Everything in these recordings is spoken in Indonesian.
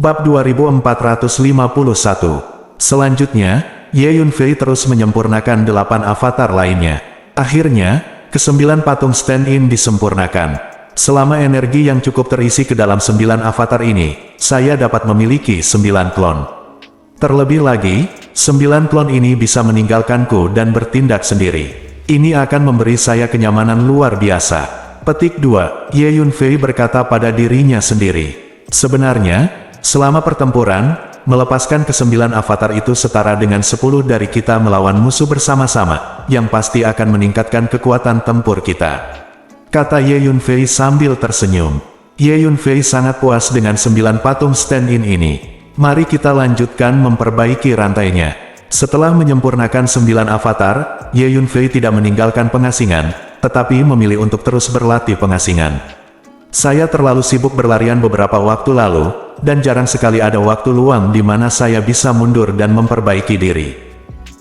Bab 2451. Selanjutnya, Ye Yunfei terus menyempurnakan 8 avatar lainnya. Akhirnya, ke-9 patung stand-in disempurnakan. Selama energi yang cukup terisi ke dalam 9 avatar ini, saya dapat memiliki 9 klon. Terlebih lagi, 9 klon ini bisa meninggalkanku dan bertindak sendiri. Ini akan memberi saya kenyamanan luar biasa. Petik 2. Ye Yunfei berkata pada dirinya sendiri. Sebenarnya, selama pertempuran, melepaskan ke-9 avatar itu setara dengan 10 dari kita melawan musuh bersama-sama, yang pasti akan meningkatkan kekuatan tempur kita. Kata Ye Yunfei sambil tersenyum. Ye Yunfei sangat puas dengan 9 patung stand-in ini. Mari kita lanjutkan memperbaiki rantainya. Setelah menyempurnakan 9 avatar, Ye Yunfei tidak meninggalkan pengasingan, tetapi memilih untuk terus berlatih pengasingan. Saya terlalu sibuk berlarian beberapa waktu lalu, dan jarang sekali ada waktu luang di mana saya bisa mundur dan memperbaiki diri.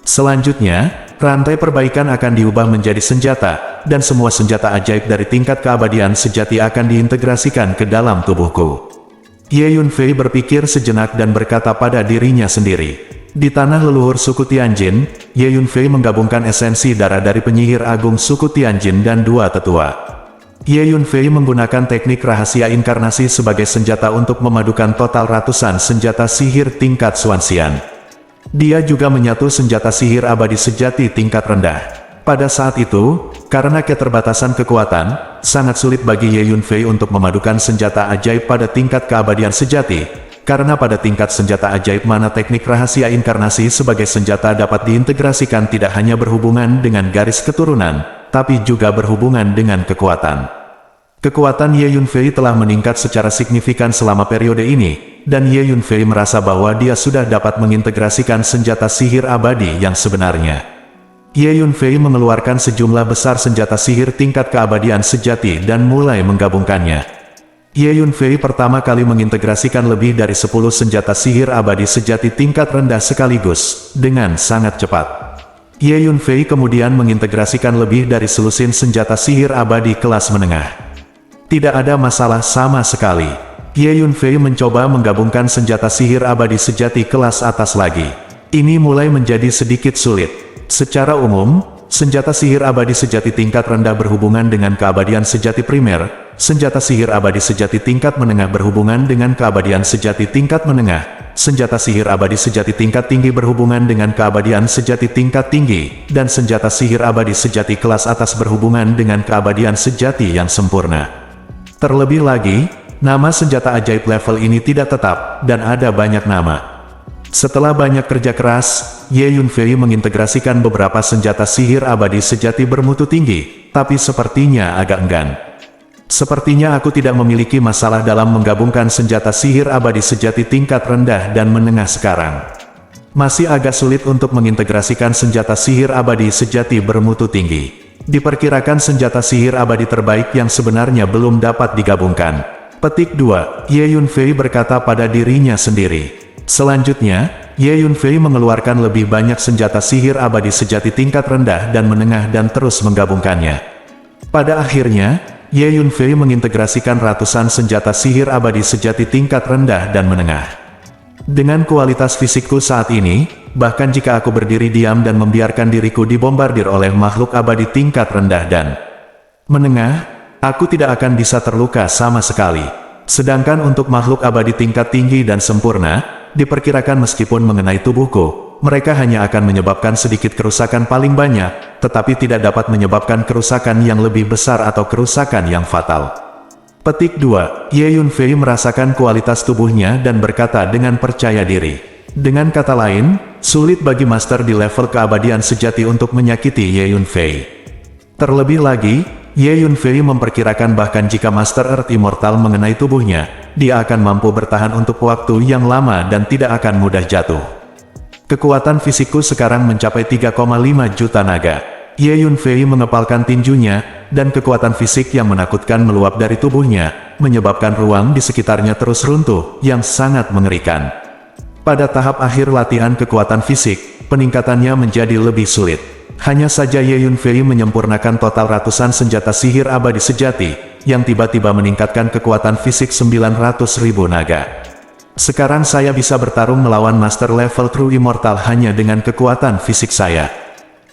Selanjutnya, rantai perbaikan akan diubah menjadi senjata, dan semua senjata ajaib dari tingkat keabadian sejati akan diintegrasikan ke dalam tubuhku. Ye Yunfei berpikir sejenak dan berkata pada dirinya sendiri. Di tanah leluhur suku Tianjin, Ye Yunfei menggabungkan esensi darah dari penyihir agung suku Tianjin dan 2 tetua. Ye Yunfei menggunakan teknik rahasia inkarnasi sebagai senjata untuk memadukan total ratusan senjata sihir tingkat Xuanxian. Dia juga menyatu senjata sihir abadi sejati tingkat rendah. Pada saat itu, karena keterbatasan kekuatan, sangat sulit bagi Ye Yunfei untuk memadukan senjata ajaib pada tingkat keabadian sejati, karena pada tingkat senjata ajaib mana teknik rahasia inkarnasi sebagai senjata dapat diintegrasikan tidak hanya berhubungan dengan garis keturunan, tapi juga berhubungan dengan kekuatan. Kekuatan Ye Yunfei telah meningkat secara signifikan selama periode ini, dan Ye Yunfei merasa bahwa dia sudah dapat mengintegrasikan senjata sihir abadi yang sebenarnya. Ye Yunfei mengeluarkan sejumlah besar senjata sihir tingkat keabadian sejati dan mulai menggabungkannya. Ye Yunfei pertama kali mengintegrasikan lebih dari 10 senjata sihir abadi sejati tingkat rendah sekaligus, dengan sangat cepat. Ye Yunfei kemudian mengintegrasikan lebih dari selusin senjata sihir abadi kelas menengah. Tidak ada masalah sama sekali. Ye Yunfei mencoba menggabungkan senjata sihir abadi sejati kelas atas lagi. Ini mulai menjadi sedikit sulit. Secara umum, senjata sihir abadi sejati tingkat rendah berhubungan dengan keabadian sejati primer, senjata sihir abadi sejati tingkat menengah berhubungan dengan keabadian sejati tingkat menengah, senjata sihir abadi sejati tingkat tinggi berhubungan dengan keabadian sejati tingkat tinggi, dan senjata sihir abadi sejati kelas atas berhubungan dengan keabadian sejati yang sempurna. Terlebih lagi, nama senjata ajaib level ini tidak tetap, dan ada banyak nama. Setelah banyak kerja keras, Ye Yunfei mengintegrasikan beberapa senjata sihir abadi sejati bermutu tinggi, tapi sepertinya agak enggan. Sepertinya aku tidak memiliki masalah dalam menggabungkan senjata sihir abadi sejati tingkat rendah dan menengah sekarang. Masih agak sulit untuk mengintegrasikan senjata sihir abadi sejati bermutu tinggi. Diperkirakan senjata sihir abadi terbaik yang sebenarnya belum dapat digabungkan. Petik 2. Ye Yunfei berkata pada dirinya sendiri. Selanjutnya, Ye Yunfei mengeluarkan lebih banyak senjata sihir abadi sejati tingkat rendah dan menengah dan terus menggabungkannya. Pada akhirnya, Ye Yunfei mengintegrasikan ratusan senjata sihir abadi sejati tingkat rendah dan menengah. Dengan kualitas fisikku saat ini, bahkan jika aku berdiri diam dan membiarkan diriku dibombardir oleh makhluk abadi tingkat rendah dan menengah, aku tidak akan bisa terluka sama sekali. Sedangkan untuk makhluk abadi tingkat tinggi dan sempurna, diperkirakan meskipun mengenai tubuhku, mereka hanya akan menyebabkan sedikit kerusakan paling banyak, tetapi tidak dapat menyebabkan kerusakan yang lebih besar atau kerusakan yang fatal. Petik 2. Ye Yunfei merasakan kualitas tubuhnya dan berkata dengan percaya diri. Dengan kata lain, sulit bagi master di level keabadian sejati untuk menyakiti Ye Yunfei. Terlebih lagi, Ye Yunfei memperkirakan bahkan jika Master Earth Immortal mengenai tubuhnya, dia akan mampu bertahan untuk waktu yang lama dan tidak akan mudah jatuh. Kekuatan fisikku sekarang mencapai 3,5 juta naga. Ye Yunfei mengepalkan tinjunya, dan kekuatan fisik yang menakutkan meluap dari tubuhnya, menyebabkan ruang di sekitarnya terus runtuh, yang sangat mengerikan. Pada tahap akhir latihan kekuatan fisik, peningkatannya menjadi lebih sulit. Hanya saja Ye Yunfei menyempurnakan total ratusan senjata sihir abadi sejati, yang tiba-tiba meningkatkan kekuatan fisik 900.000 naga. Sekarang saya bisa bertarung melawan Master Level True Immortal hanya dengan kekuatan fisik saya,"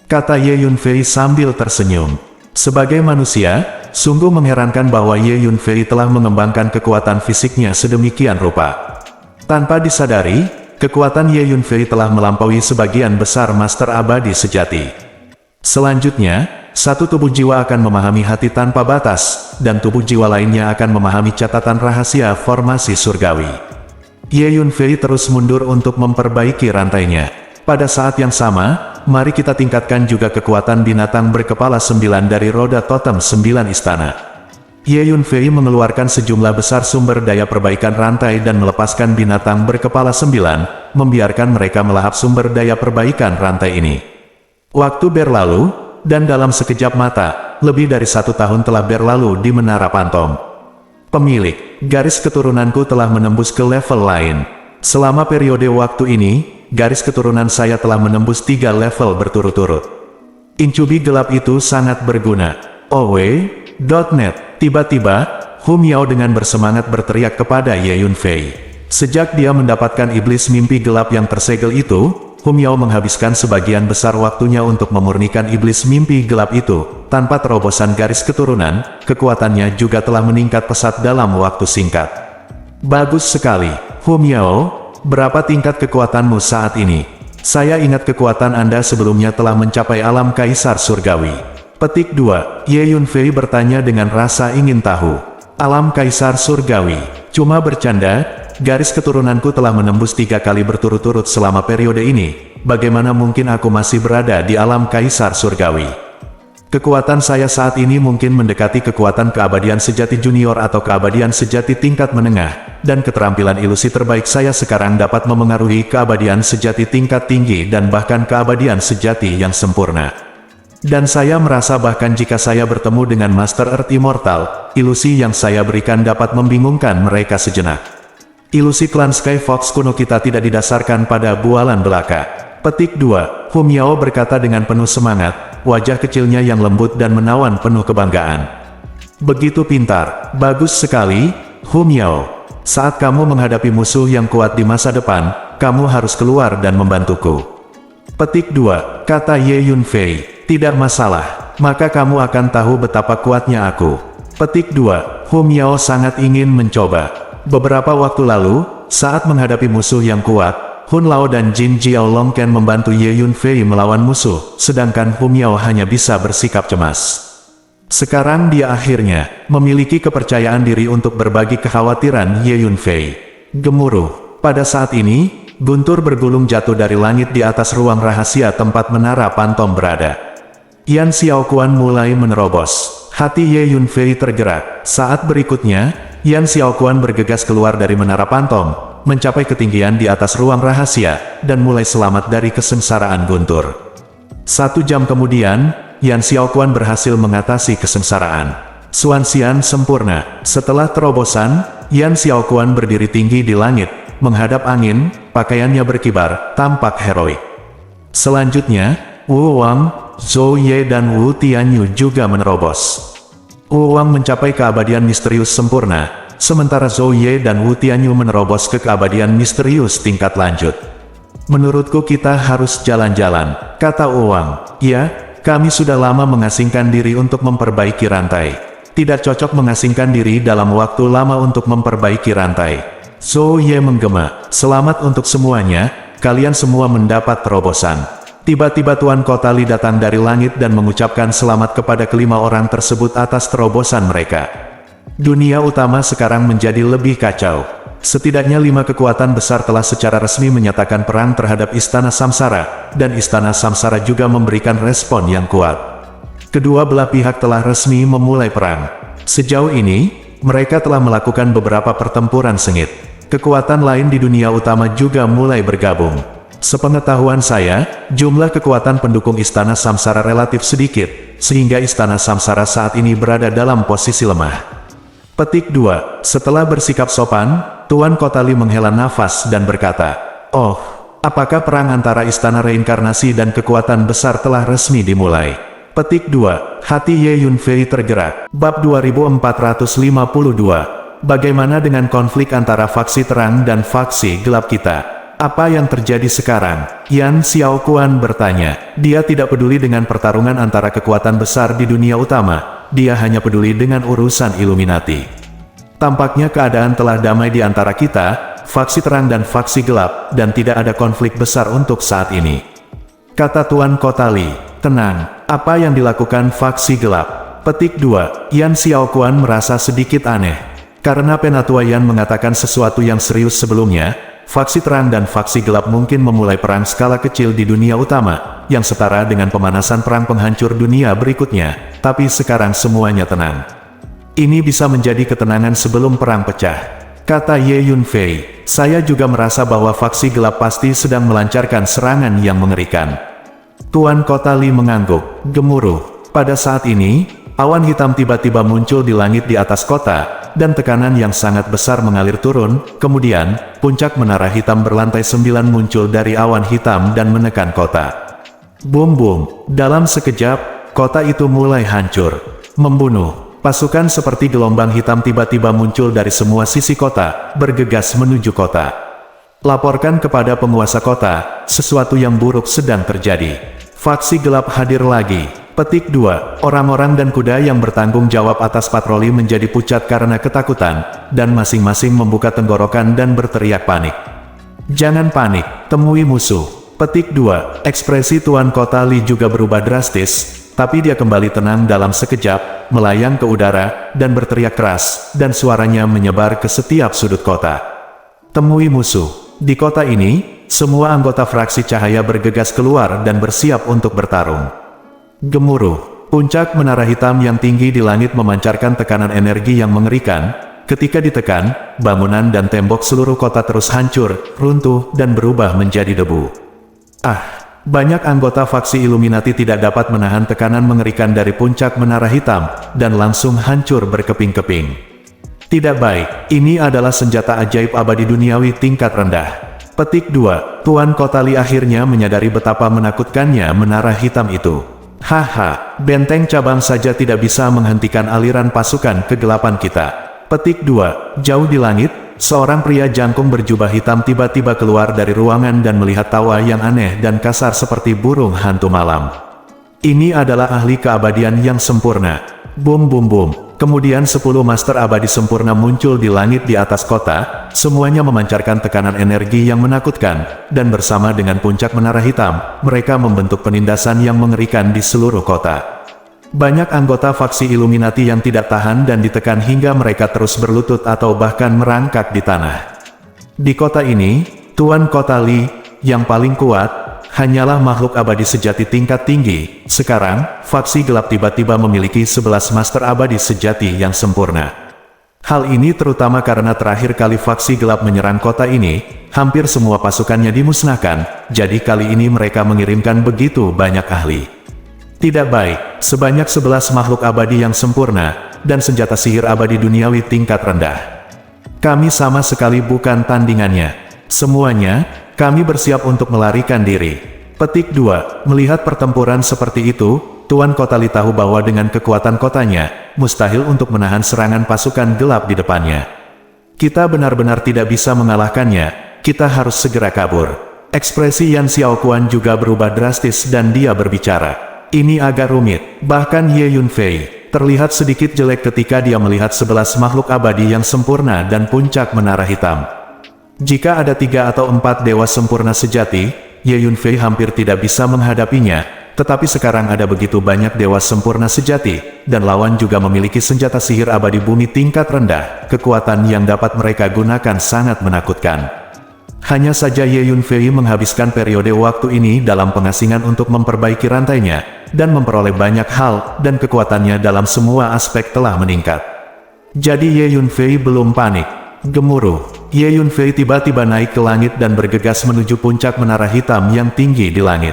kata Ye Yunfei sambil tersenyum. Sebagai manusia, sungguh mengherankan bahwa Ye Yunfei telah mengembangkan kekuatan fisiknya sedemikian rupa. Tanpa disadari, kekuatan Ye Yunfei telah melampaui sebagian besar Master Abadi sejati. Selanjutnya, satu tubuh jiwa akan memahami hati tanpa batas, dan tubuh jiwa lainnya akan memahami catatan rahasia formasi surgawi. Ye Yunfei terus mundur untuk memperbaiki rantainya. Pada saat yang sama, mari kita tingkatkan juga kekuatan binatang berkepala 9 dari roda totem 9 istana. Ye Yunfei mengeluarkan sejumlah besar sumber daya perbaikan rantai dan melepaskan binatang berkepala 9, membiarkan mereka melahap sumber daya perbaikan rantai ini. Waktu berlalu, dan dalam sekejap mata, lebih dari 1 tahun telah berlalu di Menara Pantom. Pemilik, garis keturunanku telah menembus ke level lain. Selama periode waktu ini, garis keturunan saya telah menembus 3 level berturut-turut. Incubi gelap itu sangat berguna. Owe.net. Tiba-tiba, Hu Miao dengan bersemangat berteriak kepada Ye Yunfei. Sejak dia mendapatkan iblis mimpi gelap yang tersegel itu, Hu Miao menghabiskan sebagian besar waktunya untuk memurnikan iblis mimpi gelap itu. Tanpa terobosan garis keturunan, kekuatannya juga telah meningkat pesat dalam waktu singkat. Bagus sekali, Hu Miao. Berapa tingkat kekuatanmu saat ini? Saya ingat kekuatan Anda sebelumnya telah mencapai alam kaisar surgawi. Petik 2. Ye Yunfei bertanya dengan rasa ingin tahu. Alam kaisar surgawi. Cuma bercanda. Garis keturunanku telah menembus 3 kali berturut-turut selama periode ini. Bagaimana mungkin aku masih berada di alam kaisar surgawi? Kekuatan saya saat ini mungkin mendekati kekuatan keabadian sejati junior atau keabadian sejati tingkat menengah, dan keterampilan ilusi terbaik saya sekarang dapat memengaruhi keabadian sejati tingkat tinggi dan bahkan keabadian sejati yang sempurna. Dan saya merasa bahkan jika saya bertemu dengan Master Earth Immortal, ilusi yang saya berikan dapat membingungkan mereka sejenak. Ilusi klan Sky Fox kuno kita tidak didasarkan pada bualan belaka. Petik 2. Hu Miao berkata dengan penuh semangat, wajah kecilnya yang lembut dan menawan penuh kebanggaan. Begitu pintar, bagus sekali, Hu Miao. Saat kamu menghadapi musuh yang kuat di masa depan, kamu harus keluar dan membantuku. Petik 2. Kata Ye Yunfei, tidak masalah, maka kamu akan tahu betapa kuatnya aku. Petik 2. Hu Miao sangat ingin mencoba. Beberapa waktu lalu, saat menghadapi musuh yang kuat, Hun Lao dan Jin Jiaolongken membantu Ye Yunfei melawan musuh, sedangkan Hu Miao hanya bisa bersikap cemas. Sekarang dia akhirnya memiliki kepercayaan diri untuk berbagi kekhawatiran Ye Yunfei. Gemuruh. Pada saat ini, guntur bergulung jatuh dari langit di atas ruang rahasia tempat Menara Pantom berada. Yan Xiaoquan mulai menerobos. Hati Ye Yunfei tergerak. Saat berikutnya, Yan Xiaoquan bergegas keluar dari Menara Pantom, mencapai ketinggian di atas ruang rahasia, dan mulai selamat dari kesengsaraan guntur. 1 jam kemudian, Yan Xiaoquan berhasil mengatasi kesengsaraan. Xuanxian sempurna. Setelah terobosan, Yan Xiaoquan berdiri tinggi di langit, menghadap angin, pakaiannya berkibar, tampak heroik. Selanjutnya, Wu Wang, Zhou Ye dan Wu Tianyu juga menerobos. Wu Wang mencapai keabadian misterius sempurna, sementara Zhou Ye dan Wu Tianyu menerobos ke keabadian misterius tingkat lanjut. Menurutku kita harus jalan-jalan, kata Wu Wang. Ya, kami sudah lama mengasingkan diri untuk memperbaiki rantai. Tidak cocok mengasingkan diri dalam waktu lama untuk memperbaiki rantai. Zhou Ye menggema, selamat untuk semuanya, kalian semua mendapat terobosan. Tiba-tiba Tuan Kotali datang dari langit dan mengucapkan selamat kepada kelima orang tersebut atas terobosan mereka. Dunia utama sekarang menjadi lebih kacau. Setidaknya 5 kekuatan besar telah secara resmi menyatakan perang terhadap Istana Samsara, dan Istana Samsara juga memberikan respon yang kuat. Kedua belah pihak telah resmi memulai perang. Sejauh ini, mereka telah melakukan beberapa pertempuran sengit. Kekuatan lain di dunia utama juga mulai bergabung. Sepengetahuan saya, jumlah kekuatan pendukung Istana Samsara relatif sedikit, sehingga Istana Samsara saat ini berada dalam posisi lemah. Petik 2. Setelah bersikap sopan, Tuan Kotali menghela nafas dan berkata, "Oh, apakah perang antara Istana Reinkarnasi dan kekuatan besar telah resmi dimulai?" Petik 2. Hati Ye Yunfei tergerak. Bab 2452. bagaimana dengan konflik antara faksi terang dan faksi gelap kita? Apa yang terjadi sekarang? Yan Xiaoquan bertanya. Dia tidak peduli dengan pertarungan antara kekuatan besar di dunia utama, dia hanya peduli dengan urusan Illuminati. Tampaknya keadaan telah damai di antara kita, faksi terang dan faksi gelap, dan tidak ada konflik besar untuk saat ini. Kata Tuan Kota Li. Tenang, apa yang dilakukan faksi gelap? Petik 2. Yan Xiaoquan merasa sedikit aneh. Karena Penatua Yan mengatakan sesuatu yang serius sebelumnya, faksi terang dan faksi gelap mungkin memulai perang skala kecil di dunia utama, yang setara dengan pemanasan perang penghancur dunia berikutnya, tapi sekarang semuanya tenang. Ini bisa menjadi ketenangan sebelum perang pecah. Kata Ye Yunfei, saya juga merasa bahwa faksi gelap pasti sedang melancarkan serangan yang mengerikan. Tuan Kota Li mengangguk, gemuruh. Pada saat ini, awan hitam tiba-tiba muncul di langit di atas kota, dan tekanan yang sangat besar mengalir turun. Kemudian, puncak menara hitam berlantai 9 muncul dari awan hitam dan menekan kota. Boom boom, dalam sekejap, kota itu mulai hancur. Membunuh. Pasukan seperti gelombang hitam tiba-tiba muncul dari semua sisi kota, bergegas menuju kota. Laporkan kepada penguasa kota, sesuatu yang buruk sedang terjadi. Faksi gelap hadir lagi. Petik 2. Orang-orang dan kuda yang bertanggung jawab atas patroli menjadi pucat karena ketakutan, dan masing-masing membuka tenggorokan dan berteriak panik. Jangan panik, temui musuh. Petik 2. Ekspresi Tuan Kota Li juga berubah drastis, tapi dia kembali tenang dalam sekejap, melayang ke udara, dan berteriak keras, dan suaranya menyebar ke setiap sudut kota. Temui musuh. Di kota ini, semua anggota fraksi cahaya bergegas keluar dan bersiap untuk bertarung. Gemuruh. Puncak menara hitam yang tinggi di langit memancarkan tekanan energi yang mengerikan. Ketika ditekan, bangunan dan tembok seluruh kota terus hancur, runtuh, dan berubah menjadi debu. Banyak anggota faksi Illuminati tidak dapat menahan tekanan mengerikan dari puncak menara hitam, dan langsung hancur berkeping-keping. Tidak baik, ini adalah senjata ajaib abadi duniawi tingkat rendah. Petik 2. Tuan Kota Li akhirnya menyadari betapa menakutkannya menara hitam itu. Haha, benteng cabang saja tidak bisa menghentikan aliran pasukan kegelapan kita. Petik 2. Jauh di langit, seorang pria jangkung berjubah hitam tiba-tiba keluar dari ruangan dan melihat tawa yang aneh dan kasar seperti burung hantu malam. Ini adalah ahli keabadian yang sempurna. Boom boom boom. Kemudian 10 master abadi sempurna muncul di langit di atas kota, semuanya memancarkan tekanan energi yang menakutkan, dan bersama dengan puncak menara hitam, mereka membentuk penindasan yang mengerikan di seluruh kota. Banyak anggota faksi Illuminati yang tidak tahan dan ditekan hingga mereka terus berlutut atau bahkan merangkak di tanah. Di kota ini, Tuan Kota Li, yang paling kuat, hanyalah makhluk abadi sejati tingkat tinggi. Sekarang, faksi gelap tiba-tiba memiliki 11 master abadi sejati yang sempurna. Hal ini terutama karena terakhir kali faksi gelap menyerang kota ini, hampir semua pasukannya dimusnahkan, jadi kali ini mereka mengirimkan begitu banyak ahli. Tidak baik, sebanyak 11 makhluk abadi yang sempurna, dan senjata sihir abadi duniawi tingkat rendah. Kami sama sekali bukan tandingannya. Semuanya, kami bersiap untuk melarikan diri. Petik 2. Melihat pertempuran seperti itu, Tuan Kota Li tahu bahwa dengan kekuatan kotanya, mustahil untuk menahan serangan pasukan gelap di depannya. Kita benar-benar tidak bisa mengalahkannya, kita harus segera kabur. Ekspresi Yan Xiaoquan juga berubah drastis dan dia berbicara. Ini agak rumit, bahkan Ye Yunfei terlihat sedikit jelek ketika dia melihat 11 makhluk abadi yang sempurna dan puncak menara hitam. Jika ada 3 atau 4 dewa sempurna sejati, Ye Yunfei hampir tidak bisa menghadapinya, tetapi sekarang ada begitu banyak dewa sempurna sejati, dan lawan juga memiliki senjata sihir abadi bumi tingkat rendah, kekuatan yang dapat mereka gunakan sangat menakutkan. Hanya saja Ye Yunfei menghabiskan periode waktu ini dalam pengasingan untuk memperbaiki rantainya, dan memperoleh banyak hal, dan kekuatannya dalam semua aspek telah meningkat. Jadi Ye Yunfei belum panik. Gemuruh. Ye Yunfei tiba-tiba naik ke langit dan bergegas menuju puncak menara hitam yang tinggi di langit.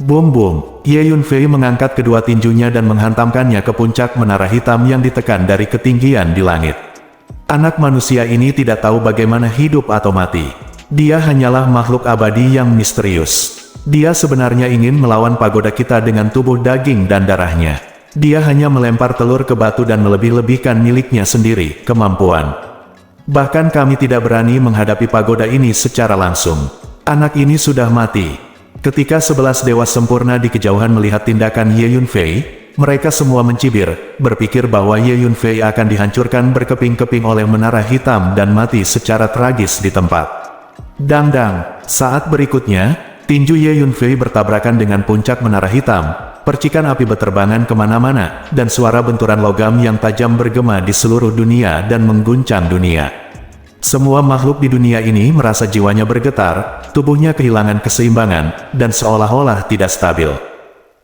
Boom boom. Ye Yunfei mengangkat kedua tinjunya dan menghantamkannya ke puncak menara hitam yang ditekan dari ketinggian di langit. Anak manusia ini tidak tahu bagaimana hidup atau mati. Dia hanyalah makhluk abadi yang misterius. Dia sebenarnya ingin melawan pagoda kita dengan tubuh daging dan darahnya. Dia hanya melempar telur ke batu dan melebih-lebihkan miliknya sendiri, kemampuan. Bahkan kami tidak berani menghadapi pagoda ini secara langsung. Anak ini sudah mati. Ketika 11 dewa sempurna di kejauhan melihat tindakan Ye Yunfei, mereka semua mencibir, berpikir bahwa Ye Yunfei akan dihancurkan berkeping-keping oleh menara hitam dan mati secara tragis di tempat. Dang-dang, saat berikutnya, tinju Ye Yunfei bertabrakan dengan puncak menara hitam. Percikan api berterbangan kemana-mana, dan suara benturan logam yang tajam bergema di seluruh dunia dan mengguncang dunia. Semua makhluk di dunia ini merasa jiwanya bergetar, tubuhnya kehilangan keseimbangan, dan seolah-olah tidak stabil.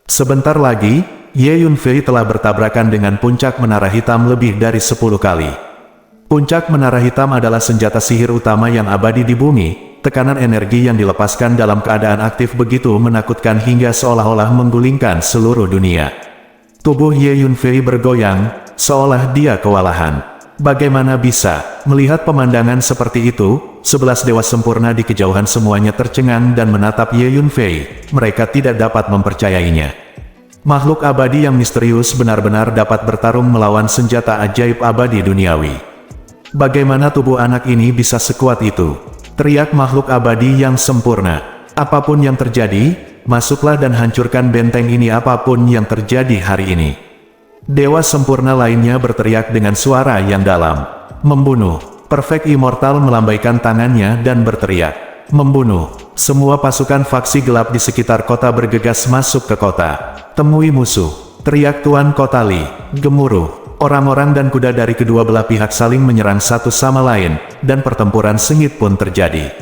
Sebentar lagi, Ye Yunfei telah bertabrakan dengan puncak menara hitam lebih dari 10 kali. Puncak menara hitam adalah senjata sihir utama yang abadi di bumi. Tekanan energi yang dilepaskan dalam keadaan aktif begitu menakutkan hingga seolah-olah menggulingkan seluruh dunia. Tubuh Ye Yunfei bergoyang, seolah dia kewalahan. Bagaimana bisa? Melihat pemandangan seperti itu, 11 dewa sempurna di kejauhan semuanya tercengang dan menatap Ye Yunfei. Mereka tidak dapat mempercayainya. Makhluk abadi yang misterius benar-benar dapat bertarung melawan senjata ajaib abadi duniawi. Bagaimana tubuh anak ini bisa sekuat itu? Teriak makhluk abadi yang sempurna. Apapun yang terjadi, masuklah dan hancurkan benteng ini apapun yang terjadi hari ini. Dewa sempurna lainnya berteriak dengan suara yang dalam. Membunuh. Perfect Immortal melambaikan tangannya dan berteriak. Membunuh. Semua pasukan faksi gelap di sekitar kota bergegas masuk ke kota. Temui musuh. Teriak Tuan Kotali. Gemuruh. Orang-orang dan kuda dari kedua belah pihak saling menyerang satu sama lain, dan pertempuran sengit pun terjadi.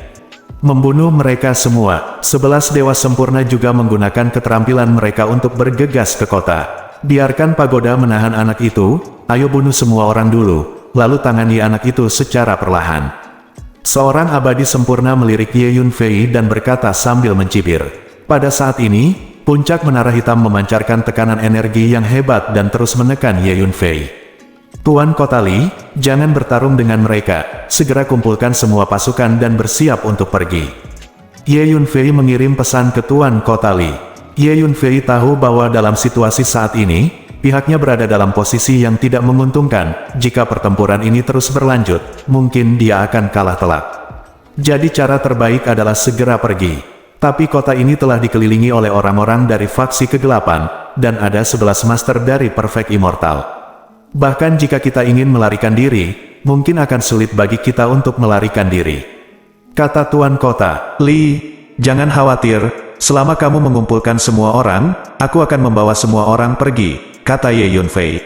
Membunuh mereka semua, 11 dewa sempurna juga menggunakan keterampilan mereka untuk bergegas ke kota. Biarkan pagoda menahan anak itu, ayo bunuh semua orang dulu, lalu tangani anak itu secara perlahan. Seorang abadi sempurna melirik Ye Yunfei dan berkata sambil mencibir. Pada saat ini, puncak menara hitam memancarkan tekanan energi yang hebat dan terus menekan Ye Yunfei. Tuan Kotali, jangan bertarung dengan mereka, segera kumpulkan semua pasukan dan bersiap untuk pergi. Ye Yunfei mengirim pesan ke Tuan Kotali. Ye Yunfei tahu bahwa dalam situasi saat ini, pihaknya berada dalam posisi yang tidak menguntungkan. Jika pertempuran ini terus berlanjut, mungkin dia akan kalah telak. Jadi cara terbaik adalah segera pergi. Tapi kota ini telah dikelilingi oleh orang-orang dari faksi kegelapan, dan ada 11 master dari Perfect Immortal. Bahkan jika kita ingin melarikan diri, mungkin akan sulit bagi kita untuk melarikan diri. Kata Tuan Kota, Li, jangan khawatir, selama kamu mengumpulkan semua orang, aku akan membawa semua orang pergi, kata Ye Yunfei.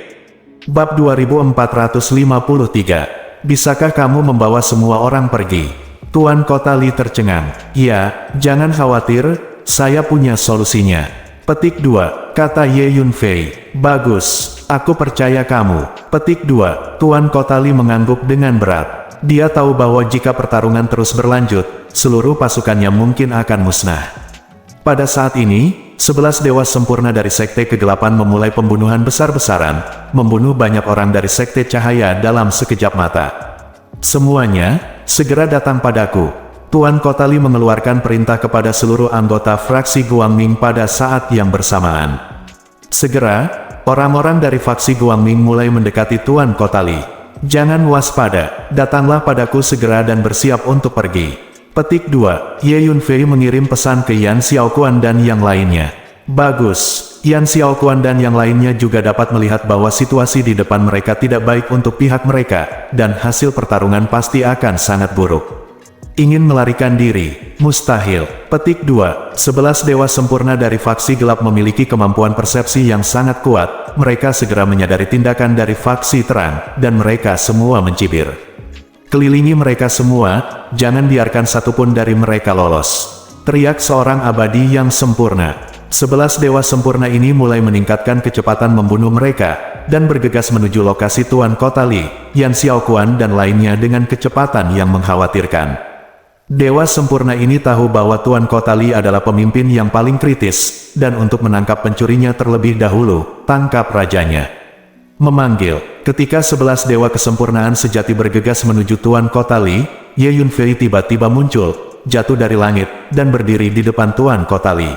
Bab 2453, bisakah kamu membawa semua orang pergi? Tuan Kota Li tercengang. Ya, jangan khawatir, saya punya solusinya. Petik 2, kata Ye Yunfei. Bagus, aku percaya kamu. Petik 2, Tuan Kota Li mengangguk dengan berat. Dia tahu bahwa jika pertarungan terus berlanjut, seluruh pasukannya mungkin akan musnah. Pada saat ini, 11 dewa sempurna dari Sekte Kegelapan memulai pembunuhan besar-besaran, membunuh banyak orang dari Sekte Cahaya dalam sekejap mata. Semuanya, segera datang padaku. Tuan Kotali mengeluarkan perintah kepada seluruh anggota fraksi Guangming pada saat yang bersamaan. Segera, orang-orang dari faksi Guangming mulai mendekati Tuan Kotali. Jangan waspada, datanglah padaku segera dan bersiap untuk pergi. Petik 2, Ye Yunfei mengirim pesan ke Yan Xiaoquan dan yang lainnya. Bagus. Yan Xiaoquan dan yang lainnya juga dapat melihat bahwa situasi di depan mereka tidak baik untuk pihak mereka, dan hasil pertarungan pasti akan sangat buruk. Ingin melarikan diri? Mustahil. Petik 2, 11 dewa sempurna dari faksi gelap memiliki kemampuan persepsi yang sangat kuat, mereka segera menyadari tindakan dari faksi terang, dan mereka semua mencibir. Kelilingi mereka semua, jangan biarkan satupun dari mereka lolos. Teriak seorang abadi yang sempurna. 11 dewa sempurna ini mulai meningkatkan kecepatan membunuh mereka, dan bergegas menuju lokasi Tuan Kotali, Yan Xiaoquan dan lainnya dengan kecepatan yang mengkhawatirkan. Dewa sempurna ini tahu bahwa Tuan Kotali adalah pemimpin yang paling kritis, dan untuk menangkap pencurinya terlebih dahulu, tangkap rajanya. Memanggil, ketika 11 dewa kesempurnaan sejati bergegas menuju Tuan Kotali, Ye Yunfei tiba-tiba muncul, jatuh dari langit, dan berdiri di depan Tuan Kotali.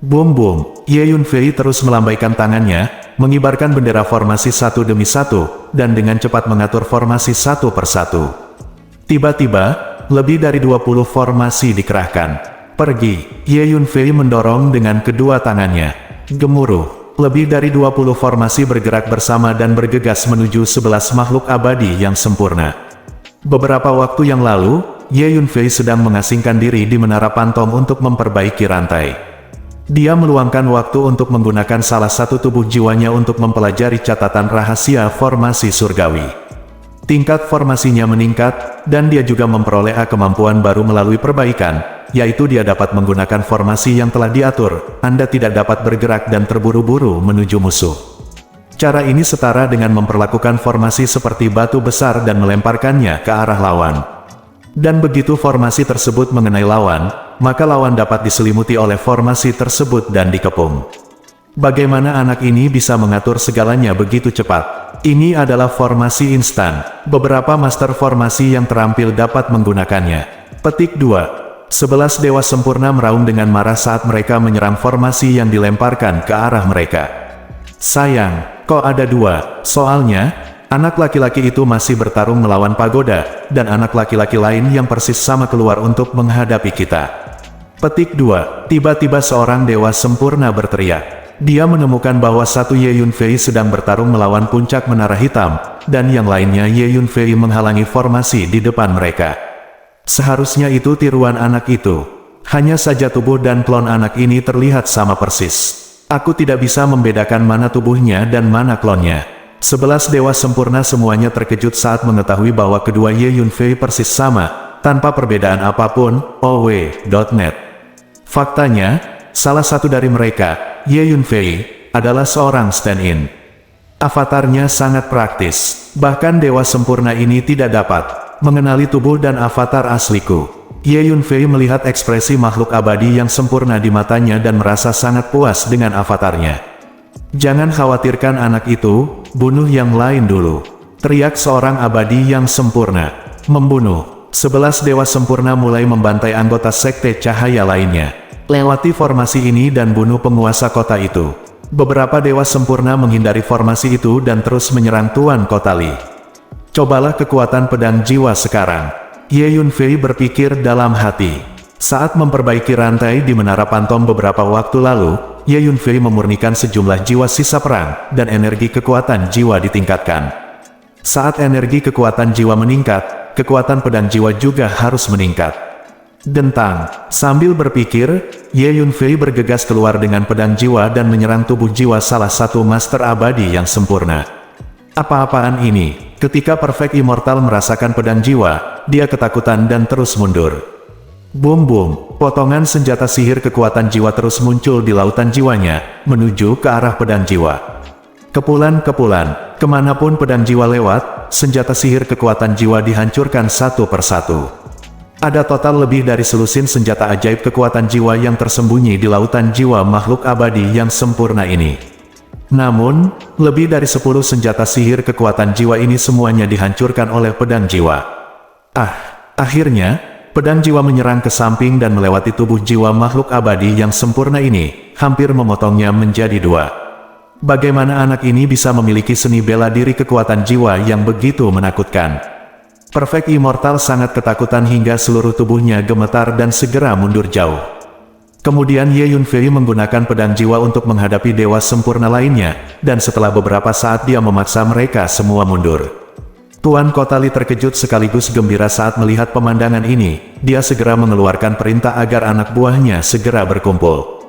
Boom boom, Ye Yunfei terus melambaikan tangannya, mengibarkan bendera formasi satu demi satu, dan dengan cepat mengatur formasi satu persatu. Tiba-tiba, lebih dari 20 formasi dikerahkan. Pergi, Ye Yunfei mendorong dengan kedua tangannya. Gemuruh, lebih dari 20 formasi bergerak bersama dan bergegas menuju 11 makhluk abadi yang sempurna. Beberapa waktu yang lalu, Ye Yunfei sedang mengasingkan diri di menara pantom untuk memperbaiki rantai. Dia meluangkan waktu untuk menggunakan salah satu tubuh jiwanya untuk mempelajari catatan rahasia formasi surgawi. Tingkat formasinya meningkat, dan dia juga memperoleh kemampuan baru melalui perbaikan, yaitu dia dapat menggunakan formasi yang telah diatur. Anda tidak dapat bergerak dan terburu-buru menuju musuh. Cara ini setara dengan memperlakukan formasi seperti batu besar dan melemparkannya ke arah lawan. Dan begitu formasi tersebut mengenai lawan, maka lawan dapat diselimuti oleh formasi tersebut dan dikepung. Bagaimana anak ini bisa mengatur segalanya begitu cepat? Ini adalah formasi instan. Beberapa master formasi yang terampil dapat menggunakannya. Petik 2. 11 dewa sempurna meraung dengan marah saat mereka menyerang formasi yang dilemparkan ke arah mereka. Sayang, kok ada 2, soalnya, anak laki-laki itu masih bertarung melawan pagoda, dan anak laki-laki lain yang persis sama keluar untuk menghadapi kita. Petik 2. Tiba-tiba seorang dewa sempurna berteriak. Dia menemukan bahwa satu Ye Yunfei sedang bertarung melawan puncak menara hitam, dan yang lainnya Ye Yunfei menghalangi formasi di depan mereka. Seharusnya itu tiruan anak itu. Hanya saja tubuh dan klon anak ini terlihat sama persis. Aku tidak bisa membedakan mana tubuhnya dan mana klonnya. 11 dewa sempurna semuanya terkejut saat mengetahui bahwa kedua Ye Yunfei persis sama, tanpa perbedaan apapun. OW.net. Faktanya, salah satu dari mereka, Ye Yunfei, adalah seorang stand-in. Avatarnya sangat praktis, bahkan dewa sempurna ini tidak dapat mengenali tubuh dan avatar asliku. Ye Yunfei melihat ekspresi makhluk abadi yang sempurna di matanya dan merasa sangat puas dengan avatarnya. Jangan khawatirkan anak itu, bunuh yang lain dulu. Teriak seorang abadi yang sempurna. Membunuh. 11 dewa sempurna mulai membantai anggota sekte cahaya lainnya. Lewati formasi ini dan bunuh penguasa kota itu. Beberapa dewa sempurna menghindari formasi itu dan terus menyerang Tuan Kota Li. Cobalah kekuatan pedang jiwa sekarang. Ye Yunfei berpikir dalam hati. Saat memperbaiki rantai di menara pantom beberapa waktu lalu, Ye Yunfei memurnikan sejumlah jiwa sisa perang, dan energi kekuatan jiwa ditingkatkan. Saat energi kekuatan jiwa meningkat, kekuatan pedang jiwa juga harus meningkat. Dentang, sambil berpikir, Ye Yunfei bergegas keluar dengan pedang jiwa dan menyerang tubuh jiwa salah satu master abadi yang sempurna. Apa-apaan ini? Ketika Perfect Immortal merasakan pedang jiwa, dia ketakutan dan terus mundur. Bum-bum, potongan senjata sihir kekuatan jiwa terus muncul di lautan jiwanya, menuju ke arah pedang jiwa. Kepulan-kepulan, kemanapun pedang jiwa lewat, senjata sihir kekuatan jiwa dihancurkan satu persatu. Ada total lebih dari selusin senjata ajaib kekuatan jiwa yang tersembunyi di lautan jiwa makhluk abadi yang sempurna ini. Namun, lebih dari 10 senjata sihir kekuatan jiwa ini semuanya dihancurkan oleh pedang jiwa. Akhirnya, pedang jiwa menyerang ke samping dan melewati tubuh jiwa makhluk abadi yang sempurna ini, hampir memotongnya menjadi 2. Bagaimana anak ini bisa memiliki seni bela diri kekuatan jiwa yang begitu menakutkan? Perfect Immortal sangat ketakutan hingga seluruh tubuhnya gemetar dan segera mundur jauh. Kemudian Ye Yunfei menggunakan pedang jiwa untuk menghadapi dewa sempurna lainnya, dan setelah beberapa saat dia memaksa mereka semua mundur. Tuan Kota Li terkejut sekaligus gembira saat melihat pemandangan ini. Dia segera mengeluarkan perintah agar anak buahnya segera berkumpul.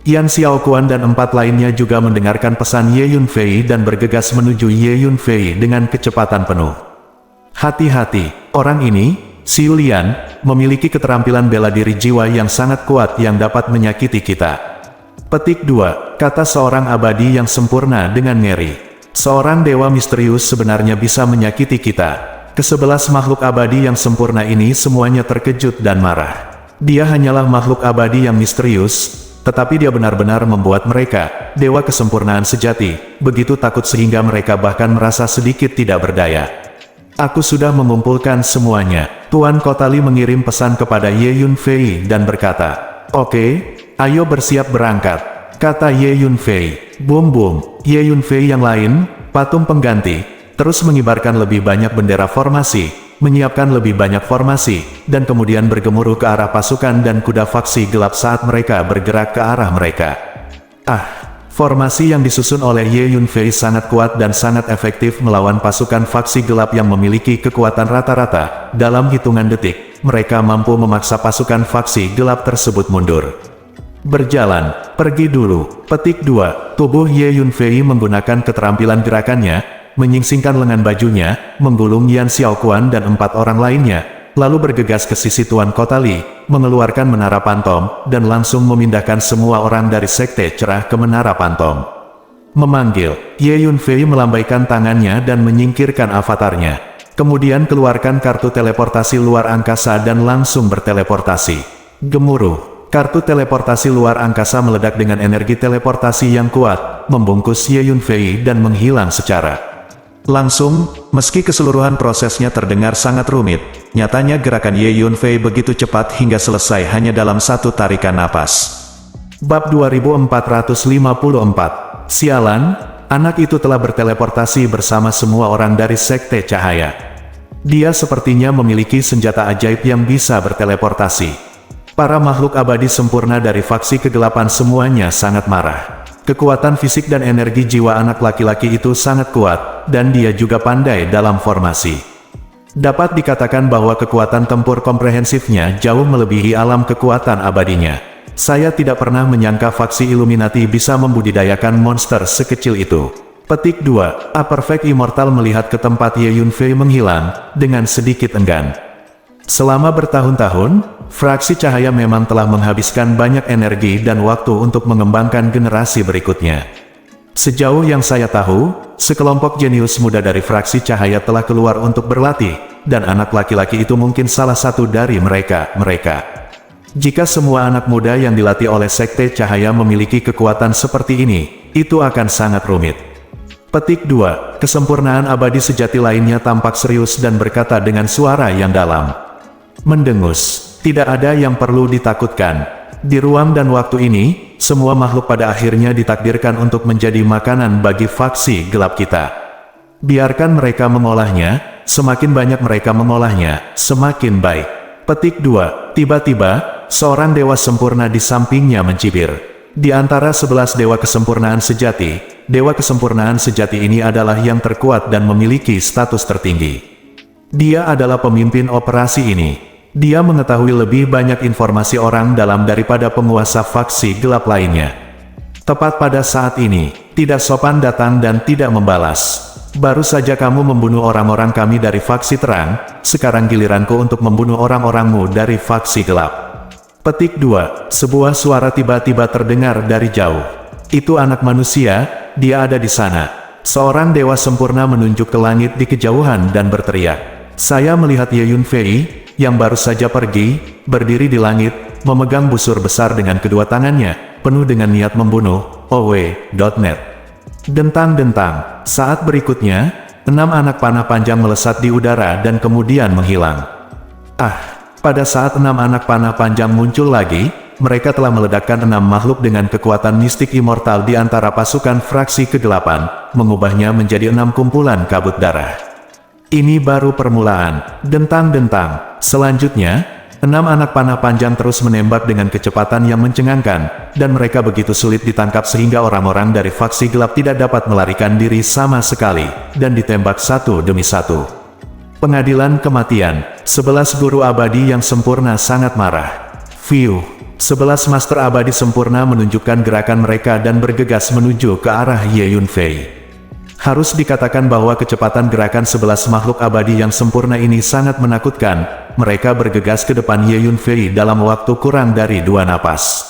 Yan Xiaoquan dan 4 lainnya juga mendengarkan pesan Ye Yunfei dan bergegas menuju Ye Yunfei dengan kecepatan penuh. Hati-hati, orang ini, Xiu Lian, memiliki keterampilan bela diri jiwa yang sangat kuat yang dapat menyakiti kita. Petik 2, kata seorang abadi yang sempurna dengan ngeri. Seorang dewa misterius sebenarnya bisa menyakiti kita. Ke-11 makhluk abadi yang sempurna ini semuanya terkejut dan marah. Dia hanyalah makhluk abadi yang misterius, tetapi dia benar-benar membuat mereka, dewa kesempurnaan sejati, begitu takut sehingga mereka bahkan merasa sedikit tidak berdaya. Aku sudah mengumpulkan semuanya. Tuan Kota Li mengirim pesan kepada Ye Yunfei dan berkata, "Oke, ayo bersiap berangkat," kata Ye Yunfei. Bum-bum, Ye Yunfei yang lain, patung pengganti, terus mengibarkan lebih banyak bendera formasi, menyiapkan lebih banyak formasi, dan kemudian bergemuruh ke arah pasukan dan kuda faksi gelap saat mereka bergerak ke arah mereka. Formasi yang disusun oleh Ye Yunfei sangat kuat dan sangat efektif melawan pasukan faksi gelap yang memiliki kekuatan rata-rata. Dalam hitungan detik, mereka mampu memaksa pasukan faksi gelap tersebut mundur. Berjalan, pergi dulu. Petik 2. Tubuh Ye Yunfei menggunakan keterampilan gerakannya, menyingsingkan lengan bajunya, menggulung Yan Xiaoquan dan 4 orang lainnya, lalu bergegas ke sisi Tuan Kota Li, mengeluarkan Menara Pantom, dan langsung memindahkan semua orang dari Sekte Cerah ke Menara Pantom. Memanggil, Ye Yunfei melambaikan tangannya dan menyingkirkan avatarnya. Kemudian keluarkan kartu teleportasi luar angkasa dan langsung berteleportasi. Gemuruh. Kartu teleportasi luar angkasa meledak dengan energi teleportasi yang kuat, membungkus Ye Yunfei dan menghilang secara langsung. Meski keseluruhan prosesnya terdengar sangat rumit, nyatanya gerakan Ye Yunfei begitu cepat hingga selesai hanya dalam satu tarikan napas. Bab 2454. Sialan, anak itu telah berteleportasi bersama semua orang dari Sekte Cahaya. Dia sepertinya memiliki senjata ajaib yang bisa berteleportasi. Para makhluk abadi sempurna dari faksi kegelapan semuanya sangat marah. Kekuatan fisik dan energi jiwa anak laki-laki itu sangat kuat, dan dia juga pandai dalam formasi. Dapat dikatakan bahwa kekuatan tempur komprehensifnya jauh melebihi alam kekuatan abadinya. Saya tidak pernah menyangka faksi Illuminati bisa membudidayakan monster sekecil itu. Petik 2. A Perfect Immortal melihat ke tempat Ye Yunfei menghilang, dengan sedikit enggan. Selama bertahun-tahun, fraksi cahaya memang telah menghabiskan banyak energi dan waktu untuk mengembangkan generasi berikutnya. Sejauh yang saya tahu, sekelompok jenius muda dari fraksi cahaya telah keluar untuk berlatih, dan anak laki-laki itu mungkin salah satu dari mereka. Jika semua anak muda yang dilatih oleh Sekte Cahaya memiliki kekuatan seperti ini, itu akan sangat rumit. Petik 2. Kesempurnaan abadi sejati lainnya tampak serius dan berkata dengan suara yang dalam. Mendengus, tidak ada yang perlu ditakutkan. Di ruang dan waktu ini, semua makhluk pada akhirnya ditakdirkan untuk menjadi makanan bagi faksi gelap kita. Biarkan mereka mengolahnya, semakin banyak mereka mengolahnya, semakin baik. Petik 2. Tiba-tiba, seorang dewa sempurna di sampingnya mencibir. Di antara 11 dewa kesempurnaan sejati ini adalah yang terkuat dan memiliki status tertinggi. Dia adalah pemimpin operasi ini. Dia mengetahui lebih banyak informasi orang dalam daripada penguasa faksi gelap lainnya. Tepat pada saat ini, tidak sopan datang dan tidak membalas. Baru saja kamu membunuh orang-orang kami dari faksi terang, sekarang giliranku untuk membunuh orang-orangmu dari faksi gelap. Petik 2. Sebuah suara tiba-tiba terdengar dari jauh. Itu anak manusia, dia ada di sana. Seorang dewa sempurna menunjuk ke langit di kejauhan dan berteriak. Saya melihat Ye Yunfei, yang baru saja pergi, berdiri di langit, memegang busur besar dengan kedua tangannya, penuh dengan niat membunuh. OW.net. Dentang-dentang. Saat berikutnya, 6 anak panah panjang melesat di udara dan kemudian menghilang. Pada saat 6 anak panah panjang muncul lagi, mereka telah meledakkan 6 makhluk dengan kekuatan mistik immortal di antara pasukan fraksi kegelapan, mengubahnya menjadi 6 kumpulan kabut darah. Ini baru permulaan. Dentang-dentang. Selanjutnya, 6 anak panah panjang terus menembak dengan kecepatan yang mencengangkan, dan mereka begitu sulit ditangkap sehingga orang-orang dari faksi gelap tidak dapat melarikan diri sama sekali, dan ditembak satu demi satu. Pengadilan kematian. 11 guru abadi yang sempurna sangat marah. 11 master abadi sempurna menunjukkan gerakan mereka dan bergegas menuju ke arah Ye Yunfei. Harus dikatakan bahwa kecepatan gerakan 11 makhluk abadi yang sempurna ini sangat menakutkan. Mereka bergegas ke depan Ye Yunfei dalam waktu kurang dari 2 napas.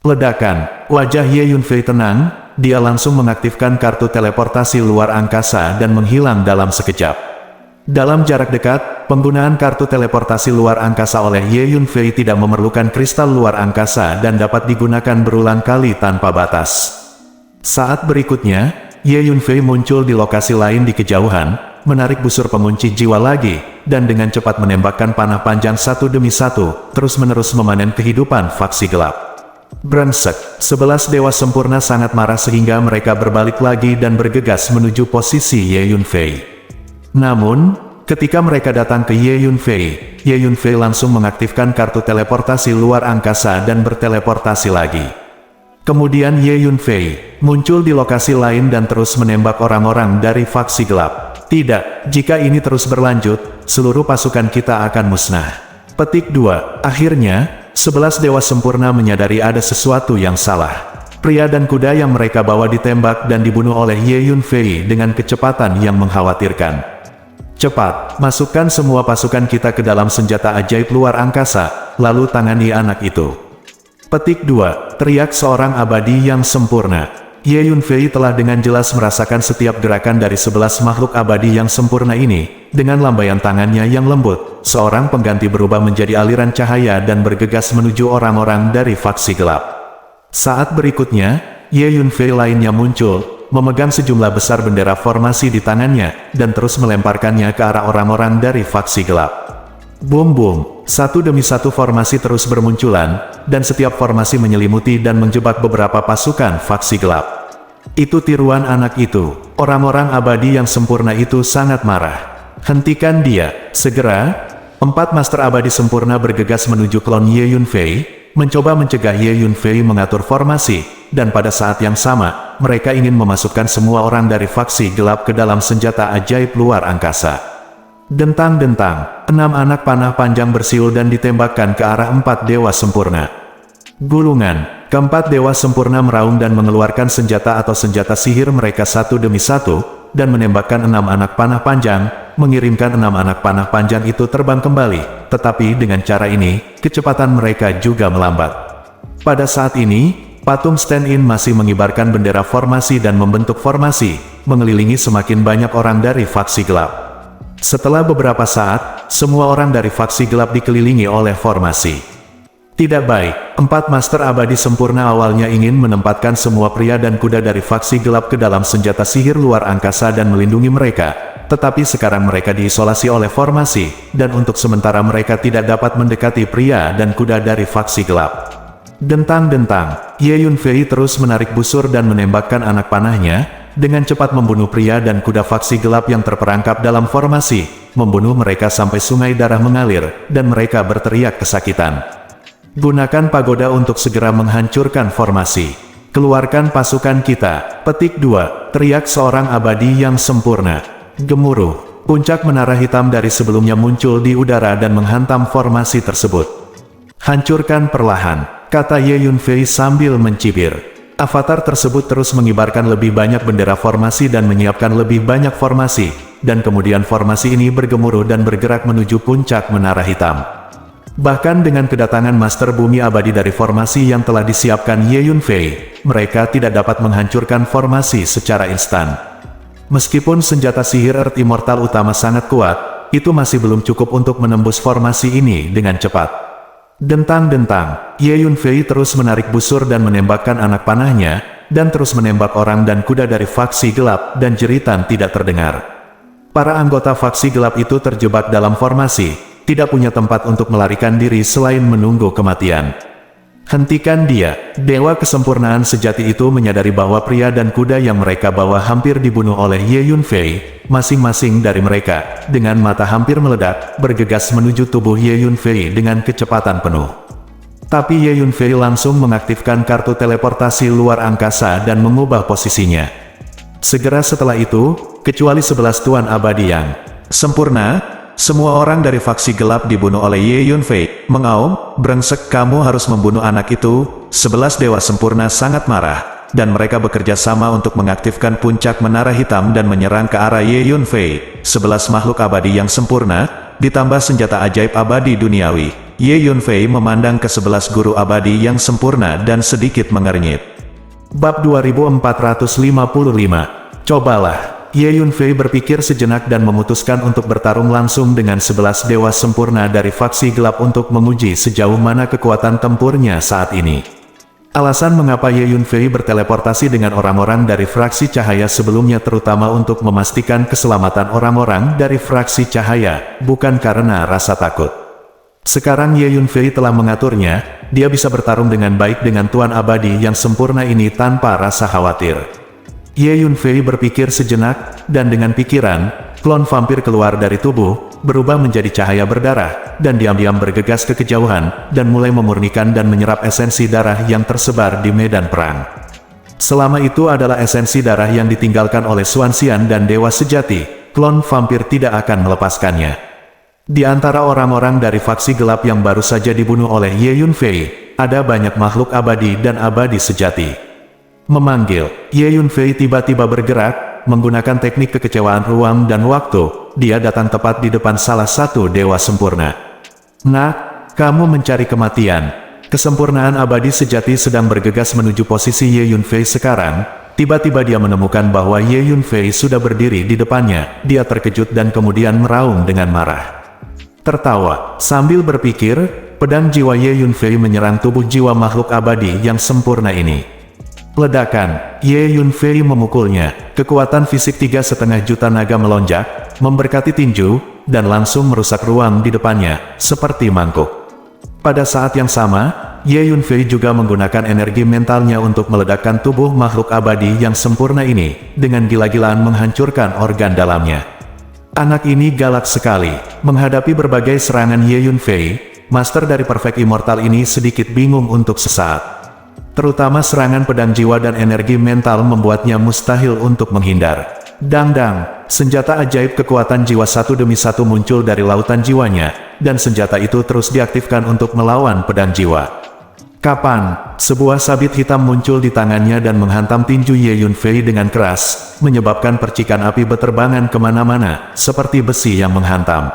Ledakan. Wajah Ye Yunfei tenang, dia langsung mengaktifkan kartu teleportasi luar angkasa dan menghilang dalam sekejap. Dalam jarak dekat, penggunaan kartu teleportasi luar angkasa oleh Ye Yunfei tidak memerlukan kristal luar angkasa dan dapat digunakan berulang kali tanpa batas. Saat berikutnya, Ye Yunfei muncul di lokasi lain di kejauhan, menarik busur pengunci jiwa lagi, dan dengan cepat menembakkan panah panjang satu demi satu, terus-menerus memanen kehidupan faksi gelap. Brengsek, 11 dewa sempurna sangat marah sehingga mereka berbalik lagi dan bergegas menuju posisi Ye Yunfei. Namun, ketika mereka datang ke Ye Yunfei langsung mengaktifkan kartu teleportasi luar angkasa dan berteleportasi lagi. Kemudian Ye Yunfei muncul di lokasi lain dan terus menembak orang-orang dari faksi gelap. Tidak, jika ini terus berlanjut, seluruh pasukan kita akan musnah. Petik 2. Akhirnya, 11 dewa sempurna menyadari ada sesuatu yang salah. Pria dan kuda yang mereka bawa ditembak dan dibunuh oleh Ye Yunfei dengan kecepatan yang mengkhawatirkan. Cepat, masukkan semua pasukan kita ke dalam senjata ajaib luar angkasa, lalu tangani anak itu. Petik 2. Teriak seorang abadi yang sempurna. Ye Yunfei telah dengan jelas merasakan setiap gerakan dari 11 makhluk abadi yang sempurna ini. Dengan lambaian tangannya yang lembut, seorang pengganti berubah menjadi aliran cahaya dan bergegas menuju orang-orang dari faksi gelap. Saat berikutnya, Ye Yunfei lainnya muncul, memegang sejumlah besar bendera formasi di tangannya, dan terus melemparkannya ke arah orang-orang dari faksi gelap. Boom, satu demi satu formasi terus bermunculan, dan setiap formasi menyelimuti dan menjebak beberapa pasukan faksi gelap. Itu tiruan anak itu. Orang-orang abadi yang sempurna itu sangat marah. Hentikan dia, segera. 4 master abadi sempurna bergegas menuju klon Ye Yunfei, mencoba mencegah Ye Yunfei mengatur formasi, dan pada saat yang sama, mereka ingin memasukkan semua orang dari faksi gelap ke dalam senjata ajaib luar angkasa. Dentang-dentang, 6 anak panah panjang bersiul dan ditembakkan ke arah 4 dewa sempurna. Gulungan, keempat dewa sempurna meraung dan mengeluarkan senjata atau senjata sihir mereka satu demi satu, dan menembakkan 6 anak panah panjang, mengirimkan 6 anak panah panjang itu terbang kembali, tetapi dengan cara ini, kecepatan mereka juga melambat. Pada saat ini, patung stand-in masih mengibarkan bendera formasi dan membentuk formasi, mengelilingi semakin banyak orang dari faksi gelap. Setelah beberapa saat, semua orang dari faksi gelap dikelilingi oleh formasi. Tidak baik, 4 master abadi sempurna awalnya ingin menempatkan semua pria dan kuda dari faksi gelap ke dalam senjata sihir luar angkasa dan melindungi mereka, tetapi sekarang mereka diisolasi oleh formasi, dan untuk sementara mereka tidak dapat mendekati pria dan kuda dari faksi gelap. Dentang-dentang, Ye Yunfei terus menarik busur dan menembakkan anak panahnya, dengan cepat membunuh pria dan kuda faksi gelap yang terperangkap dalam formasi, membunuh mereka sampai sungai darah mengalir, dan mereka berteriak kesakitan. Gunakan pagoda untuk segera menghancurkan formasi. Keluarkan pasukan kita. Petik 2. Teriak seorang abadi yang sempurna. Gemuruh. Puncak menara hitam dari sebelumnya muncul di udara dan menghantam formasi tersebut. Hancurkan perlahan, kata Ye Yunfei sambil mencibir. Avatar tersebut terus mengibarkan lebih banyak bendera formasi dan menyiapkan lebih banyak formasi, dan kemudian formasi ini bergemuruh dan bergerak menuju puncak menara hitam. Bahkan dengan kedatangan Master Bumi Abadi dari formasi yang telah disiapkan Ye Yunfei, mereka tidak dapat menghancurkan formasi secara instan. Meskipun senjata sihir Earth Immortal utama sangat kuat, itu masih belum cukup untuk menembus formasi ini dengan cepat. Dentang-dentang, Ye Yunfei terus menarik busur dan menembakkan anak panahnya, dan terus menembak orang dan kuda dari faksi gelap, dan jeritan tidak terdengar. Para anggota faksi gelap itu terjebak dalam formasi, tidak punya tempat untuk melarikan diri selain menunggu kematian. Hentikan dia. Dewa kesempurnaan sejati itu menyadari bahwa pria dan kuda yang mereka bawa hampir dibunuh oleh Ye Yunfei, masing-masing dari mereka, dengan mata hampir meledak, bergegas menuju tubuh Ye Yunfei dengan kecepatan penuh. Tapi Ye Yunfei langsung mengaktifkan kartu teleportasi luar angkasa dan mengubah posisinya. Segera setelah itu, kecuali 11 tuan abadi yang sempurna, semua orang dari faksi gelap dibunuh oleh Ye Yunfei. Mengaum, brengsek, kamu harus membunuh anak itu. 11 dewa sempurna sangat marah, dan mereka bekerja sama untuk mengaktifkan puncak menara hitam dan menyerang ke arah Ye Yunfei. 11 makhluk abadi yang sempurna, ditambah senjata ajaib abadi duniawi. Ye Yunfei memandang ke 11 guru abadi yang sempurna dan sedikit mengernyit. Bab 2455. Cobalah. Ye Yunfei berpikir sejenak dan memutuskan untuk bertarung langsung dengan 11 dewa sempurna dari faksi gelap untuk menguji sejauh mana kekuatan tempurnya saat ini. Alasan mengapa Ye Yunfei berteleportasi dengan orang-orang dari fraksi cahaya sebelumnya terutama untuk memastikan keselamatan orang-orang dari fraksi cahaya, bukan karena rasa takut. Sekarang Ye Yunfei telah mengaturnya, dia bisa bertarung dengan baik dengan Tuan Abadi yang sempurna ini tanpa rasa khawatir. Ye Yunfei berpikir sejenak, dan dengan pikiran, klon vampir keluar dari tubuh, berubah menjadi cahaya berdarah, dan diam-diam bergegas ke kejauhan, dan mulai memurnikan dan menyerap esensi darah yang tersebar di medan perang. Selama itu adalah esensi darah yang ditinggalkan oleh Xuanxian dan Dewa Sejati, klon vampir tidak akan melepaskannya. Di antara orang-orang dari faksi gelap yang baru saja dibunuh oleh Ye Yunfei, ada banyak makhluk abadi dan abadi sejati. Memanggil, Ye Yunfei tiba-tiba bergerak, menggunakan teknik kekecewaan ruang dan waktu, dia datang tepat di depan salah satu dewa sempurna. Nah, kamu mencari kematian. Kesempurnaan abadi sejati sedang bergegas menuju posisi Ye Yunfei sekarang. Tiba-tiba dia menemukan bahwa Ye Yunfei sudah berdiri di depannya. Dia terkejut dan kemudian meraung dengan marah. Tertawa, sambil berpikir, pedang jiwa Ye Yunfei menyerang tubuh jiwa makhluk abadi yang sempurna ini. Ledakan, Ye Yunfei memukulnya, kekuatan fisik 3,5 juta naga melonjak, memberkati tinju, dan langsung merusak ruang di depannya, seperti mangkuk. Pada saat yang sama, Ye Yunfei juga menggunakan energi mentalnya untuk meledakkan tubuh makhluk abadi yang sempurna ini, dengan gila-gilaan menghancurkan organ dalamnya. Anak ini galak sekali, menghadapi berbagai serangan Ye Yunfei, master dari Perfect Immortal ini sedikit bingung untuk sesaat. Terutama serangan pedang jiwa dan energi mental membuatnya mustahil untuk menghindar. Dang-dang, senjata ajaib kekuatan jiwa satu demi satu muncul dari lautan jiwanya, dan senjata itu terus diaktifkan untuk melawan pedang jiwa. Kapan, sebuah sabit hitam muncul di tangannya dan menghantam tinju Ye Yunfei dengan keras, menyebabkan percikan api berterbangan kemana-mana, seperti besi yang menghantam.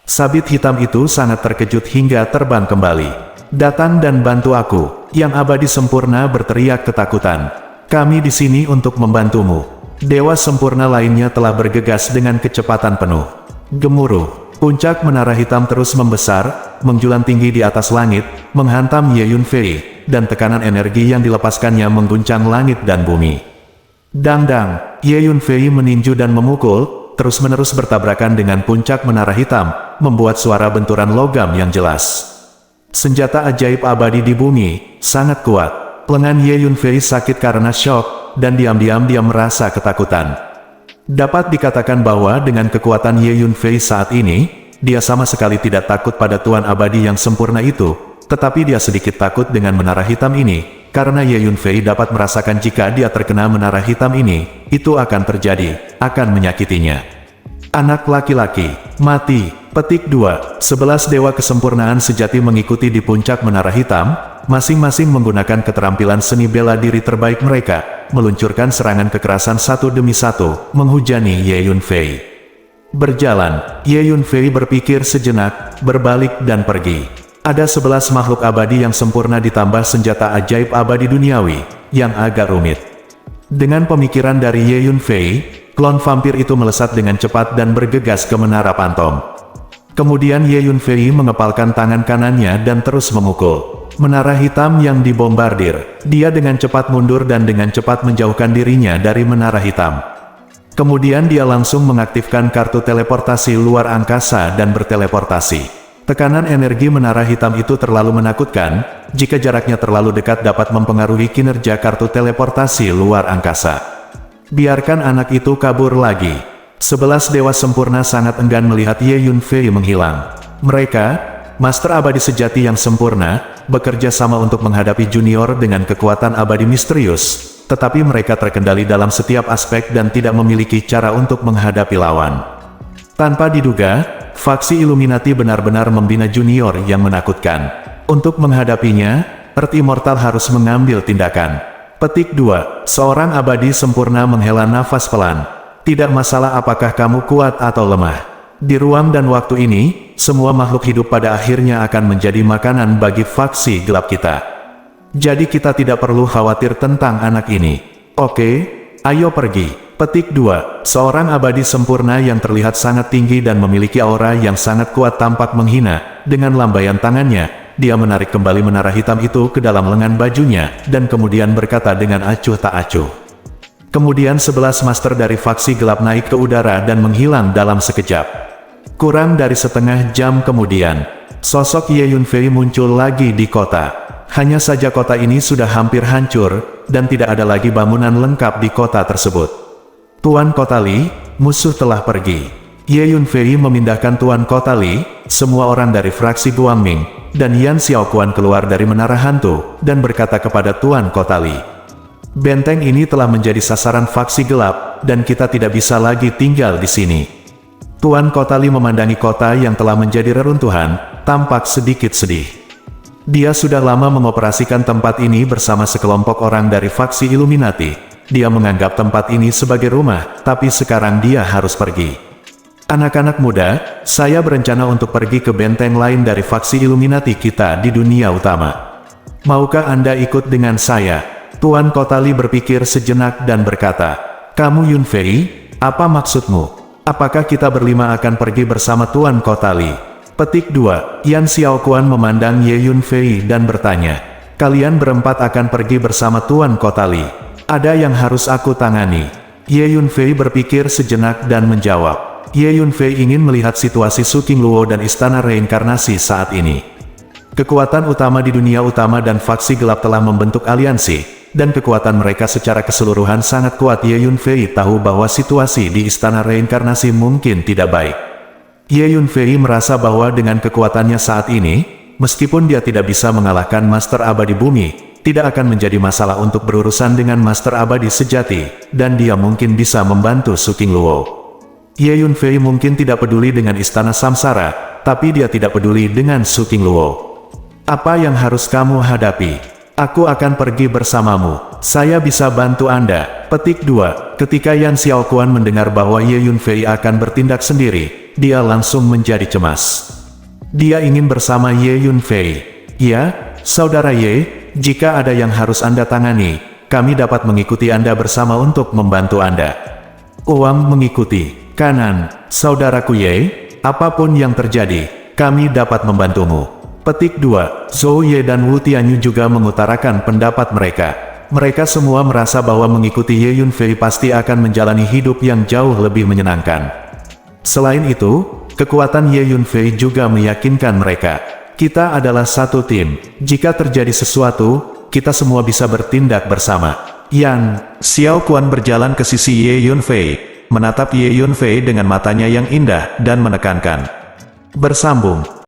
Sabit hitam itu sangat terkejut hingga terbang kembali. Datang dan bantu aku, yang abadi sempurna berteriak ketakutan. Kami di sini untuk membantumu. Dewa sempurna lainnya telah bergegas dengan kecepatan penuh. Gemuruh. Puncak menara hitam terus membesar, menjulang tinggi di atas langit, menghantam Ye Yunfei, dan tekanan energi yang dilepaskannya mengguncang langit dan bumi. Dang-dang, Ye Yunfei meninju dan memukul, terus-menerus bertabrakan dengan puncak menara hitam, membuat suara benturan logam yang jelas. Senjata ajaib abadi di bumi, sangat kuat. Lengan Ye Yunfei sakit karena syok, dan diam-diam dia merasa ketakutan. Dapat dikatakan bahwa dengan kekuatan Ye Yunfei saat ini, dia sama sekali tidak takut pada Tuan Abadi yang sempurna itu, tetapi dia sedikit takut dengan menara hitam ini, karena Ye Yunfei dapat merasakan jika dia terkena menara hitam ini, itu akan terjadi, akan menyakitinya. Anak laki-laki, mati. Petik 2. 11 dewa kesempurnaan sejati mengikuti di puncak menara hitam, masing-masing menggunakan keterampilan seni bela diri terbaik mereka, meluncurkan serangan kekerasan satu demi satu, menghujani Ye Yunfei. Berjalan, Ye Yunfei berpikir sejenak, berbalik dan pergi. Ada 11 makhluk abadi yang sempurna ditambah senjata ajaib abadi duniawi, yang agak rumit. Dengan pemikiran dari Ye Yunfei, klon vampir itu melesat dengan cepat dan bergegas ke menara pantom. Kemudian Ye Yunfei mengepalkan tangan kanannya dan terus memukul. Menara hitam yang dibombardir. Dia dengan cepat mundur dan dengan cepat menjauhkan dirinya dari menara hitam. Kemudian dia langsung mengaktifkan kartu teleportasi luar angkasa dan berteleportasi. Tekanan energi menara hitam itu terlalu menakutkan, jika jaraknya terlalu dekat dapat mempengaruhi kinerja kartu teleportasi luar angkasa. Biarkan anak itu kabur lagi. 11 dewa sempurna sangat enggan melihat Ye Yunfei menghilang. Mereka, master abadi sejati yang sempurna, bekerja sama untuk menghadapi junior dengan kekuatan abadi misterius, tetapi mereka terkendali dalam setiap aspek dan tidak memiliki cara untuk menghadapi lawan. Tanpa diduga, faksi Illuminati benar-benar membina junior yang menakutkan. Untuk menghadapinya, Earth Immortal harus mengambil tindakan. Petik 2. Seorang abadi sempurna menghela nafas pelan. Tidak masalah apakah kamu kuat atau lemah. Di ruang dan waktu ini, semua makhluk hidup pada akhirnya akan menjadi makanan bagi faksi gelap kita. Jadi kita tidak perlu khawatir tentang anak ini. Oke, ayo pergi. Petik 2. Seorang abadi sempurna yang terlihat sangat tinggi dan memiliki aura yang sangat kuat tampak menghina. Dengan lambaian tangannya, dia menarik kembali menara hitam itu ke dalam lengan bajunya, dan kemudian berkata dengan acuh tak acuh. Kemudian 11 master dari faksi gelap naik ke udara dan menghilang dalam sekejap. Kurang dari setengah jam kemudian, sosok Ye Yunfei muncul lagi di kota. Hanya saja kota ini sudah hampir hancur, dan tidak ada lagi bangunan lengkap di kota tersebut. Tuan Kota Li, musuh telah pergi. Ye Yunfei memindahkan Tuan Kota Li, semua orang dari fraksi Guangming, dan Yan Xiaoquan keluar dari menara hantu, dan berkata kepada Tuan Kota Li, "Benteng ini telah menjadi sasaran faksi gelap, dan kita tidak bisa lagi tinggal di sini." Tuan Kota Li memandangi kota yang telah menjadi reruntuhan, tampak sedikit sedih. Dia sudah lama mengoperasikan tempat ini bersama sekelompok orang dari faksi Illuminati. Dia menganggap tempat ini sebagai rumah, tapi sekarang dia harus pergi. Anak-anak muda, saya berencana untuk pergi ke benteng lain dari faksi Illuminati kita di dunia utama. Maukah Anda ikut dengan saya? Tuan Kota Li berpikir sejenak dan berkata, "Kamu Yunfei, apa maksudmu? Apakah kita berlima akan pergi bersama Tuan Kota Li?" Petik 2. Yan Xiaoquan memandang Ye Yunfei dan bertanya, "Kalian berempat akan pergi bersama Tuan Kota Li. Ada yang harus aku tangani." Ye Yunfei berpikir sejenak dan menjawab. Ye Yunfei ingin melihat situasi Su Qingluo dan Istana Reinkarnasi saat ini. Kekuatan utama di dunia utama dan faksi gelap telah membentuk aliansi, dan kekuatan mereka secara keseluruhan sangat kuat. Ye Yunfei tahu bahwa situasi di Istana Reinkarnasi mungkin tidak baik. Ye Yunfei merasa bahwa dengan kekuatannya saat ini, meskipun dia tidak bisa mengalahkan Master Abadi Bumi, tidak akan menjadi masalah untuk berurusan dengan Master Abadi Sejati, dan dia mungkin bisa membantu Su Qingluo. Ye Yunfei mungkin tidak peduli dengan Istana Samsara, tapi dia tidak peduli dengan Su Qingluo. "Apa yang harus kamu hadapi? Aku akan pergi bersamamu. Saya bisa bantu Anda." Petik 2. Ketika Yan Xiaoquan mendengar bahwa Ye Yunfei akan bertindak sendiri, dia langsung menjadi cemas. Dia ingin bersama Ye Yunfei. "Ya, Saudara Ye, jika ada yang harus Anda tangani, kami dapat mengikuti Anda bersama untuk membantu Anda." Oang mengikuti. "Kanan, Saudaraku Ye, apapun yang terjadi, kami dapat membantumu." Petik 2. Zhou Ye dan Wu Tianyu juga mengutarakan pendapat mereka. Mereka semua merasa bahwa mengikuti Ye Yunfei pasti akan menjalani hidup yang jauh lebih menyenangkan. Selain itu, kekuatan Ye Yunfei juga meyakinkan mereka. "Kita adalah satu tim. Jika terjadi sesuatu, kita semua bisa bertindak bersama." Yan Xiaoquan berjalan ke sisi Ye Yunfei, menatap Ye Yunfei dengan matanya yang indah dan menekankan. "Bersambung."